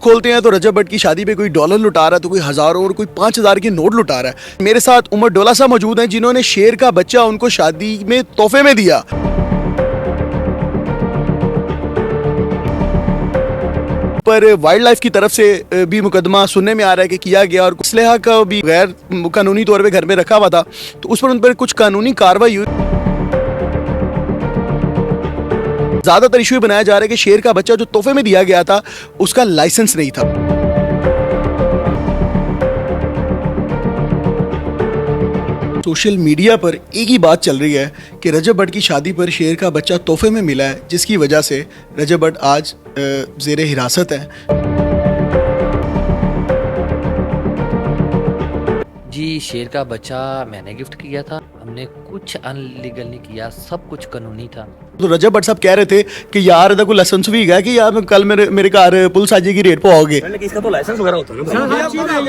TikTok खोलते हैं तो रजब भट्ट की शादी पे कोई डॉलर लुटा रहा है, तो कोई हज़ारों और कोई 5,000 के नोट लुटा रहा है। मेरे साथ उमर डोला साहब मौजूद हैं जिन्होंने शेर का बच्चा उनको शादी में तोहफे में दिया। पर वाइल्ड लाइफ की तरफ से भी मुकदमा सुनने में आ रहा है कि किया गया और असलहा का भी गैर कानूनी तौर पे घर में रखा हुआ था, तो उस पर उन पर कुछ कानूनी कार्रवाई हुई। ज्यादातर इशू बनाया जा रहा है कि शेर का बच्चा जो तोहफे में दिया गया था उसका लाइसेंस नहीं था। सोशल मीडिया पर एक ही बात चल रही है कि रजब भट्ट की शादी पर शेर का बच्चा तोहफे में मिला है, जिसकी वजह से रजब भट्ट आज ज़ेरे हिरासत है। जी, शेर का बच्चा मैंने गिफ्ट किया था। हमने कुछ अनलीगल नहीं किया, सब कुछ कानूनी था। तो रजब भट्ट साहब कह रहे थे कि यार कोई लाइसेंस भी है कि यार कल मेरे घर पुलिस आ जाएगी, रेट पे आओगे। इसका तो लाइसेंस वगैरह होता है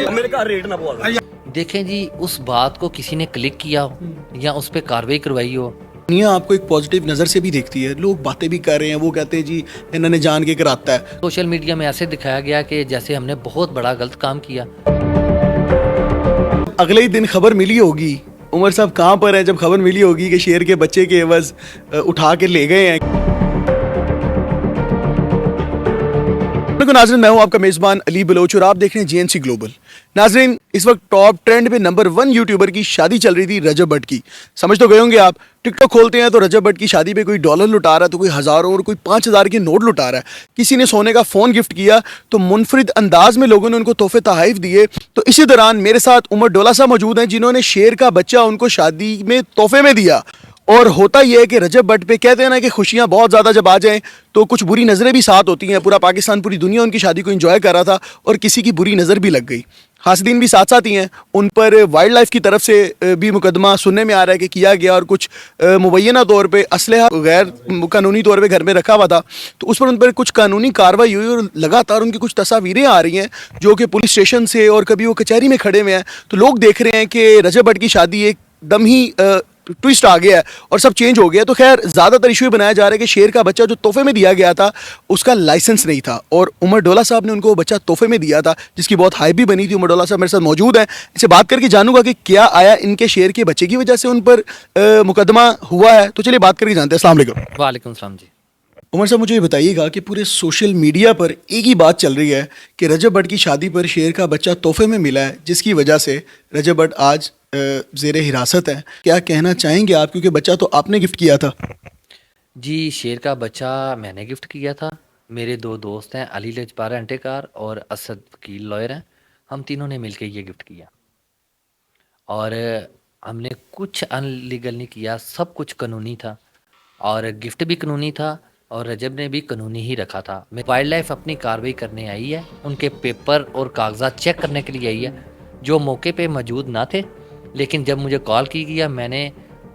ना, मेरे घर रेट ना पवा। देखें जी, उस बात को किसी ने क्लिक किया हो या उस पर कार्रवाई करवाई हो। दुनिया आपको एक पॉजिटिव नज़र से भी देखती है, लोग बातें भी कर रहे हैं, वो कहते हैं जी इन्होंने जान के कराता है। सोशल मीडिया में ऐसे दिखाया गया कि जैसे हमने बहुत बड़ा गलत काम किया। अगले ही दिन खबर मिली होगी, उमर साहब कहाँ पर हैं जब खबर मिली होगी कि शेर के बच्चे के एवज उठा के ले गए हैं। नाज़रीन, मैं हूं आपका मेज़बान अली बलोच और आप देख रहे हैं जीएनसी ग्लोबल। नाज़रीन, इस वक्त टॉप ट्रेंड पे नंबर 1 यूट्यूबर की शादी चल रही थी रजब भट्ट की। समझ तो गए होंगे आप, टिकटॉक खोलते हैं तो रजब भट्ट की शादी पे कोई डॉलर लुटा रहा है, तो कोई हज़ारों और कोई 5,000 के नोट लुटा रहा है। किसी ने सोने का फ़ोन गिफ्ट किया तो मुनफरिद अंदाज में लोगों ने उनको तोहफे तोहफ़ दिए। तो इसी दौरान मेरे साथ उमर डोला साहब मौजूद हैं जिन्होंने शेर का बच्चा उनको शादी में तोहफे में दिया। और होता यह है कि रजब भट्ट पे कहते हैं ना कि खुशियां बहुत ज़्यादा जब आ जाएं तो कुछ बुरी नज़रें भी साथ होती हैं। पूरा पाकिस्तान, पूरी दुनिया उनकी शादी को एंजॉय कर रहा था और किसी की बुरी नज़र भी लग गई। हासिदीन भी साथ साथ ही हैं, उन पर वाइल्ड लाइफ की तरफ से भी मुकदमा सुनने में आ रहा है कि किया गया और कुछ मुबैना तौर पे असलहा गैर कानूनी तौर पे घर में रखा हुआ था, तो उस पर उन पर कुछ कानूनी कार्रवाई हुई और लगातार उनकी कुछ तस्वीरें आ रही हैं जो कि पुलिस स्टेशन से और कभी वो कचहरी में खड़े हुए हैं। तो लोग देख रहे हैं कि रजब भट्ट की शादी एकदम ही ट्विस्ट आ गया है और सब चेंज हो गया। तो खैर ज़्यादातर इशू बनाया जा रहा है कि शेर का बच्चा जो तोहफे में दिया गया था उसका लाइसेंस नहीं था और उमर डोला साहब ने उनको वो बच्चा तोहफे में दिया था, जिसकी बहुत हाइप भी बनी थी। उमर डोला साहब मेरे साथ मौजूद हैं, इनसे बात करके जानूंगा कि क्या आया इनके शेर के बच्चे की वजह से उन पर मुकदमा हुआ है। तो चलिए बात करके जानते हैं। अस्सलाम वालेकुम। वालेकुम सलाम जी। उमर साहब, मुझे ये बताइएगा कि पूरे सोशल मीडिया पर एक ही बात चल रही है कि रजब भट्ट की शादी पर शेर का बच्चा तोहफे में मिला है, जिसकी वजह से रजब भट्ट आज ज़ेरे हिरासत है। क्या कहना चाहेंगे आप, क्योंकि बच्चा तो आपने गिफ्ट किया था? जी, शेर का बच्चा मैंने गिफ्ट किया था। मेरे 2 दोस्त हैं, अली लजपारा एंटेकार और असद वकील लॉयर हैं। हम तीनों ने मिलकर ये गिफ्ट किया और हमने कुछ अनलीगल नहीं किया, सब कुछ कानूनी था और गिफ्ट भी कानूनी था और रजब ने भी कानूनी ही रखा था। मैं वाइल्ड लाइफ अपनी कार्रवाई करने आई है, उनके पेपर और कागजात चेक करने के लिए आई है जो मौके पे मौजूद ना थे। लेकिन जब मुझे कॉल की गया, मैंने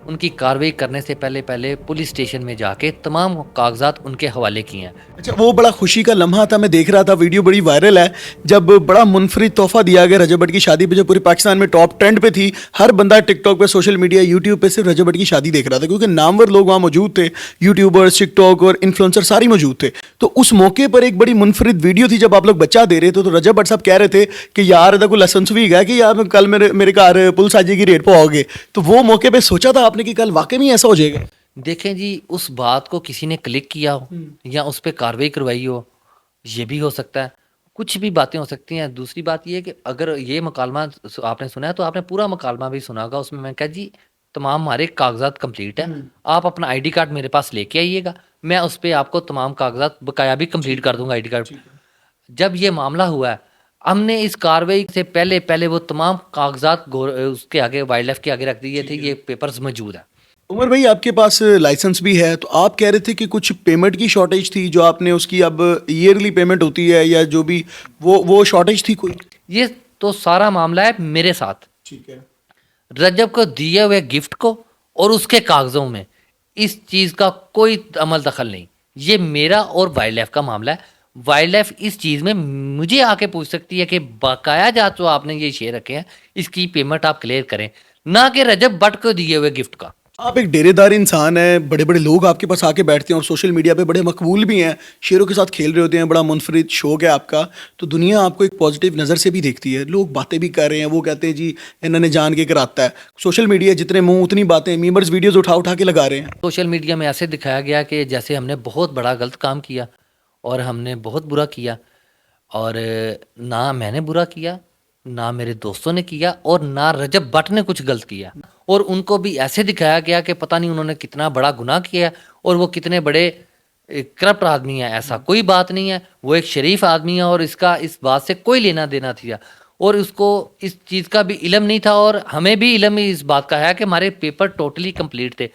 उनकी कार्रवाई करने से पहले पुलिस स्टेशन में जाके तमाम कागजात उनके हवाले किए हैं। अच्छा, वो बड़ा खुशी का लम्हा था, मैं देख रहा था, वीडियो बड़ी वायरल है, जब बड़ा मुनफरिद तोहफा दिया गया रजब भट्ट की शादी पे, जो पूरे पाकिस्तान में टॉप ट्रेंड पे थी। हर बंदा टिकटॉक पे, सोशल मीडिया, यूट्यूब पे सिर्फ रजब भट्ट की शादी देख रहा था, क्योंकि नामवर लोग वहाँ मौजूद थे, यूट्यूबर्स, टिकटॉक और इन्फ्लुएंसर सारी मौजूद थे। तो उस मौके पर एक बड़ी मुनफरिद वीडियो थी जब आप लोग बच्चा दे रहे थे, तो रजब भट्ट साहब कह रहे थे कि यार कोई लाइसेंस भी है कि यार कल मेरे घर पुलिस आ जाएगी, रेट पे आओगे। तो वो मौके पर सोचा था आपने कि कल वाकई में ऐसा हो जाएगा? देखें जी, उस बात को किसी ने क्लिक किया हो या उस पर कार्रवाई करवाई हो, ये भी हो सकता है। कुछ भी बातें हो सकती हैं। दूसरी बात ये है कि अगर ये मुकालमा आपने सुना है तो आपने पूरा मुकालमा भी सुना होगा। उसमें मैं कहा जी तमाम हमारे कागजात कंप्लीट है, आप अपना आईडी कार्ड मेरे पास लेके आइएगा, मैं उस पर आपको तमाम कागजात बकाया भी कंप्लीट कर दूंगा आईडी कार्ड। जब ये मामला हुआ है, हमने इस कार्रवाई से पहले वो तमाम कागजात उसके आगे वाइल्ड लाइफ के आगे रख दिए थे। ये पेपर्स मौजूद है। उमर भाई, आपके पास लाइसेंस भी है, तो आप कह रहे थे कि कुछ पेमेंट की शॉर्टेज थी, जो आपने उसकी अब ईयरली पेमेंट होती है या जो भी वो शॉर्टेज थी कोई? ये तो सारा मामला है मेरे साथ। ठीक है। रजब को दिए हुए गिफ्ट को और उसके कागजों में इस चीज़ का कोई अमल दखल नहीं। ये मेरा और वाइल्ड लाइफ का मामला है। वाइल्ड लाइफ इस चीज़ में मुझे आके पूछ सकती है कि बकाया जा तो आपने ये शेयर रखे हैं, इसकी पेमेंट आप क्लियर करें, ना कि रजब भट्ट को दिए हुए गिफ्ट का। आप एक डेरेदार इंसान हैं, बड़े बड़े लोग आपके पास आके बैठते हैं और सोशल मीडिया पे बड़े मकबूल भी हैं, शेरों के साथ खेल रहे होते हैं, बड़ा मुनफरिद शौक है आपका, तो दुनिया आपको एक पॉजिटिव नज़र से भी देखती है। लोग बातें भी कर रहे हैं, वो कहते हैं जी इन्होंने जान के कराता है। सोशल मीडिया जितने मुंह उतनी बातें, मीमर्स वीडियोज़ उठा उठा के लगा रहे हैं। सोशल मीडिया में ऐसे दिखाया गया कि जैसे हमने बहुत बड़ा गलत काम किया और हमने बहुत बुरा किया, और ना मैंने बुरा किया, ना मेरे दोस्तों ने किया, और ना रजब भट्ट ने कुछ गलत किया। और उनको भी ऐसे दिखाया गया कि पता नहीं उन्होंने कितना बड़ा गुनाह किया और वो कितने बड़े करप्ट आदमी है। ऐसा कोई बात नहीं है, वो एक शरीफ आदमी है और इसका इस बात से कोई लेना देना था, और उसको इस चीज़ का भी इल्म नहीं था, और हमें भी इल्म इस बात का है कि हमारे पेपर टोटली कंप्लीट थे।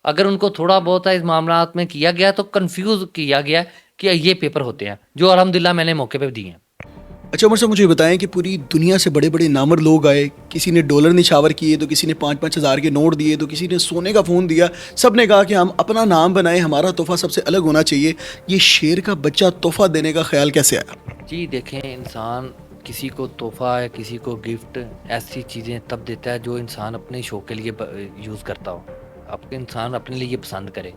अगर उनको थोड़ा बहुत इस मामला में किया गया तो कंफ्यूज किया गया कि ये पेपर होते हैं, जो अल्हम्दुलिल्लाह मैंने मौके पे दिए हैं। अच्छा उमर साहब, मुझे बताएं कि पूरी दुनिया से बड़े बड़े नामर लोग आए, किसी ने डॉलर निछावर किए, तो किसी ने 5-5 हज़ार के नोट दिए, तो किसी ने सोने का फ़ोन दिया। सब ने कहा कि हम अपना नाम बनाएं, हमारा तोहफ़ा सबसे अलग होना चाहिए। ये शेर का बच्चा तोहफ़ा देने का ख्याल कैसे आया? जी देखें, इंसान किसी को तोहफ़ा या किसी को गिफ्ट ऐसी चीज़ें तब देता है जो इंसान अपने शौक़ के लिए यूज़ करता हो, आपके इंसान अपने लिए पसंद करे।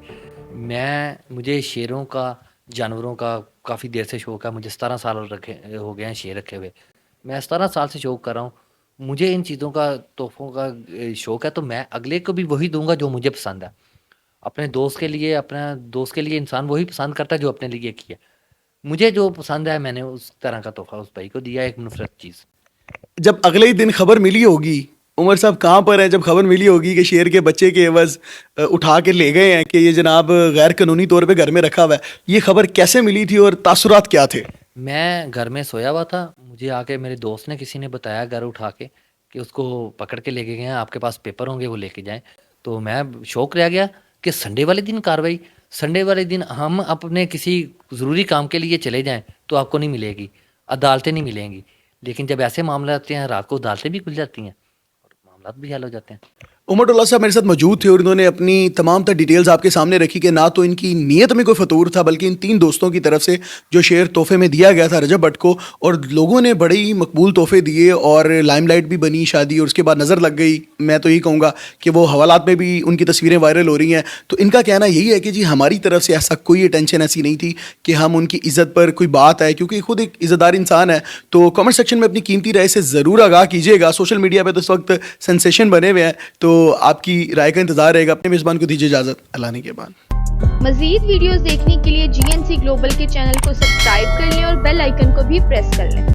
मुझे शेरों का, जानवरों का काफ़ी देर से शौक़ है। मुझे 17 साल हो गए हैं शेर रखे हुए। मैं 17 साल से शौक़ कर रहा हूँ। मुझे इन चीज़ों का, तोहफ़ों का शौक़ है, तो मैं अगले को भी वही दूंगा जो मुझे पसंद है। अपने दोस्त के लिए इंसान वही पसंद करता है जो अपने लिए किया। मुझे जो पसंद है मैंने उस तरह का तोहफ़ा उस भाई को दिया, एक मुनफरद चीज़। जब अगले ही दिन खबर मिली होगी, उमर साहब कहाँ पर है, जब खबर मिली होगी कि शेर के बच्चे के एवज उठा के ले गए हैं कि ये जनाब गैर कानूनी तौर पे घर में रखा हुआ है, ये खबर कैसे मिली थी और तासुरात क्या थे? मैं घर में सोया हुआ था, मुझे आके मेरे दोस्त ने, किसी ने बताया घर उठा के कि उसको पकड़ के लेके गए हैं, आपके पास पेपर होंगे वो लेके जाएं। तो मैं शौक रह गया कि संडे वाले दिन कार्रवाई, संडे वाले दिन हम अपने किसी ज़रूरी काम के लिए चले जाएं तो आपको नहीं मिलेगी, अदालतें नहीं मिलेंगी। लेकिन जब ऐसे मामले आते हैं, रात को अदालतें भी खुल जाती हैं और मामला भी हल हो जाते हैं। उमर साहब मेरे साथ मौजूद थे और इन्होंने अपनी तमाम तर डिटेल्स आपके सामने रखी कि ना तो इनकी नीयत में कोई फतूर था, बल्कि इन 3 दोस्तों की तरफ से जो शेर तोहफे में दिया गया था रजब भट्ट को, और लोगों ने बड़े ही मकबूल तोहफे दिए और लाइमलाइट भी बनी शादी, और उसके बाद नज़र लग गई। मैं तो यही कहूँगा कि वो हवालात में भी उनकी तस्वीरें वायरल हो रही हैं। तो इनका कहना यही है कि जी हमारी तरफ से ऐसा कोई अटेंशन ऐसी नहीं थी कि हम उनकी इज़्ज़त पर कोई बात आए, क्योंकि खुद एक इज़्ज़तदार इंसान है। तो कमेंट सेक्शन में अपनी कीमती राय से ज़रूर आगाह कीजिएगा। सोशल मीडिया पर तो इस वक्त सेंसेशन बने हुए हैं, तो आपकी राय का इंतजार रहेगा। अपने मेज़बान को दीजिए इजाज़त। अल्लाह ने के बाद मज़ीद वीडियोस देखने के लिए GNC ग्लोबल के चैनल को सब्सक्राइब कर लें और बेल आइकन को भी प्रेस कर लें।